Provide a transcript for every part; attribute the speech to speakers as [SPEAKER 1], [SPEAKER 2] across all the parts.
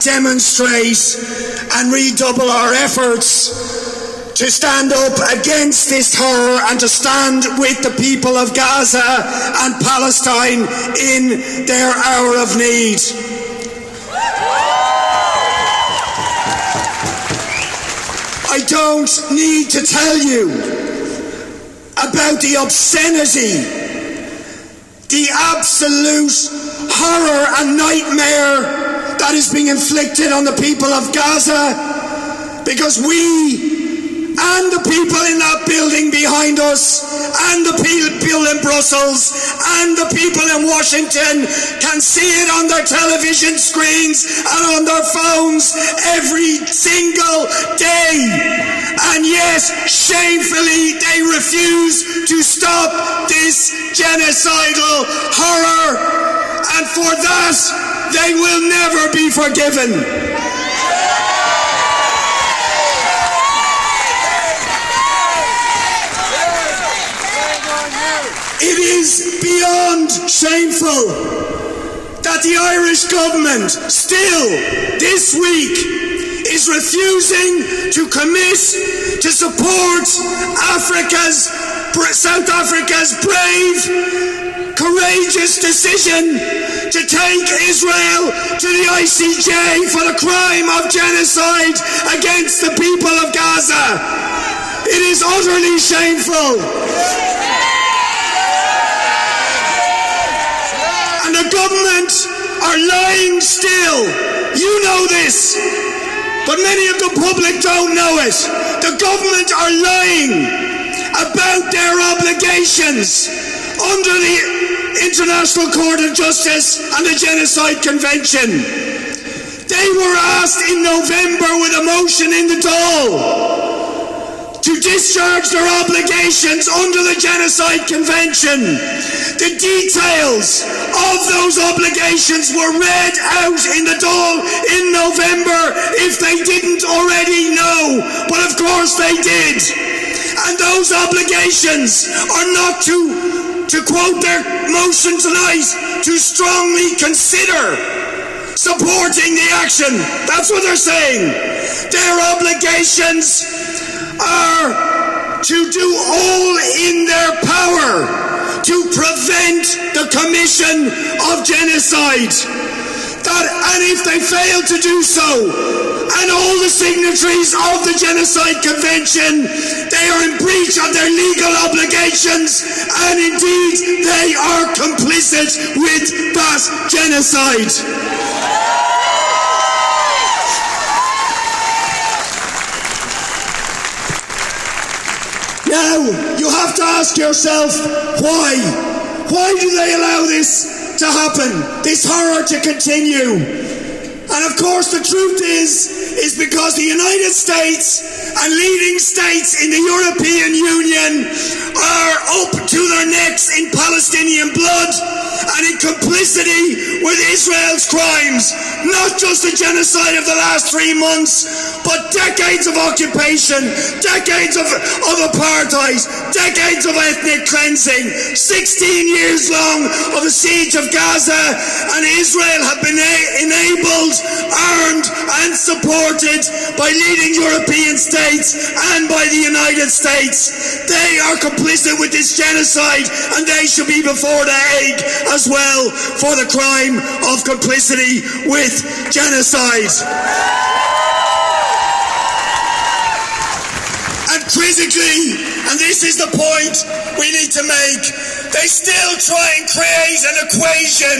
[SPEAKER 1] demonstrate and redouble our efforts to stand up against this horror and to stand with the people of Gaza and Palestine in their hour of need. I don't need to tell you about the obscenity, the absolute horror and nightmare that is being inflicted on the people of Gaza, because we and the people in that building behind us and the people in Brussels and the people in Washington can see it on their television screens and on their phones every single day. And yet, shamefully, they refuse to stop this genocidal horror, and for that, they will never be forgiven. It is beyond shameful that the Irish government still this week is refusing to commit to support South Africa's brave, courageous decision to take Israel to the ICJ for the crime of genocide against the people of Gaza. It is utterly shameful. And the government are lying still. You know this, but many of the public don't know it. The government are lying about their obligations under the International Court of Justice and the Genocide Convention. They were asked in November with a motion in the Dáil to discharge their obligations under the Genocide Convention. The details of those obligations were read out in the Dáil in November if they didn't already know, but of course they did. And those obligations are not to quote their motion tonight, to strongly consider supporting the action. That's what they're saying. Their obligations are to do all in their power to prevent the commission of genocide. And if they fail to do so, and all the signatories of the Genocide Convention, they are in breach of their legal obligations, and indeed they are complicit with that genocide. Now, you have to ask yourself, why? Why do they allow this to happen, this horror to continue? And of course the truth is because the United States and leading states in the European Union are up to their necks in Palestinian blood and in complicity with Israel's crimes. Not just the genocide of the last 3 months, but decades of occupation, decades of apartheid, decades of ethnic cleansing, 16 years long of the siege of Gaza, and Israel have been enabled, armed and supported by leading European states and by the United States. They are complicit with this genocide, and they should be before the Hague as well for the crime of complicity with genocide. And critically, and this is the point we need to make, they still try and create an equation,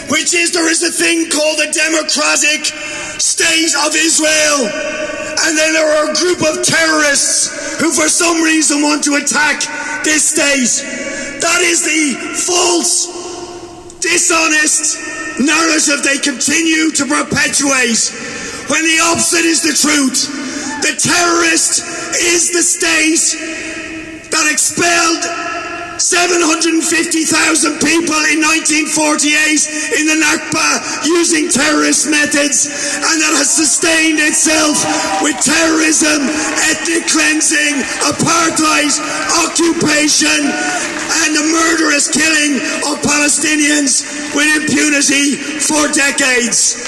[SPEAKER 1] which is there is a thing called the democratic state of Israel, and then there are a group of terrorists who for some reason want to attack this state. That is the false, dishonest narrative they continue to perpetuate, when the opposite is the truth. The terrorist is the state that expelled 750,000 people in 1948 in the Nakba using terrorist methods, and that has sustained itself with terrorism, ethnic cleansing, apartheid, occupation, and the murderous killing of Palestinians with impunity for decades.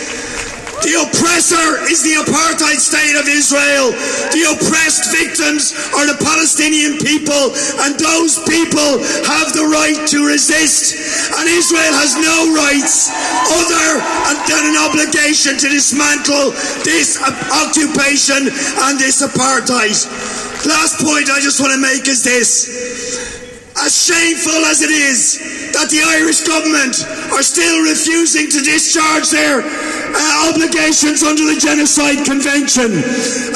[SPEAKER 1] The oppressor is the apartheid state of Israel. The oppressed victims are the Palestinian people, and those people have the right to resist. And Israel has no rights other than an obligation to dismantle this occupation and this apartheid. Last point I just want to make is this. As shameful as it is that the Irish government are still refusing to discharge their obligations under the Genocide Convention,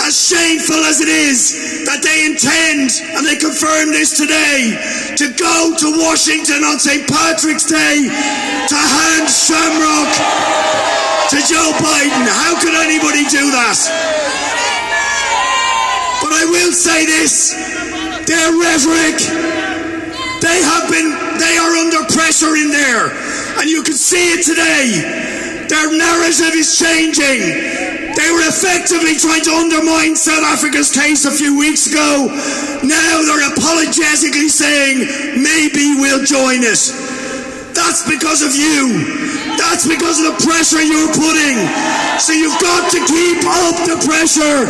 [SPEAKER 1] as shameful as it is that they intend, and they confirm this today, to go to Washington on St. Patrick's Day to hand shamrock to Joe Biden. How could anybody do that? But I will say this, their rhetoric, they are under pressure in there, and you can see it today. Their narrative is changing. They were effectively trying to undermine South Africa's case a few weeks ago. Now they're apologetically saying, maybe we'll join it. That's because of you. That's because of the pressure you're putting. So you've got to keep up the pressure.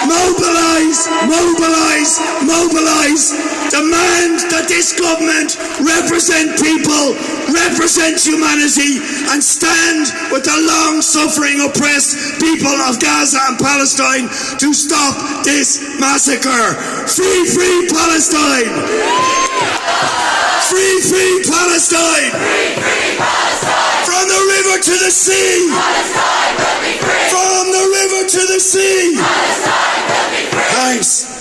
[SPEAKER 1] Mobilise, mobilise, mobilise. Demand that this government represent people, represent humanity, and stand with the long-suffering, oppressed people of Gaza and Palestine to stop this massacre. Free, free Palestine! Free, free Palestine!
[SPEAKER 2] Free, free Palestine!
[SPEAKER 1] From the river to the sea!
[SPEAKER 2] Palestine will be free!
[SPEAKER 1] From the river to the sea!
[SPEAKER 2] Palestine will be free!
[SPEAKER 1] Thanks.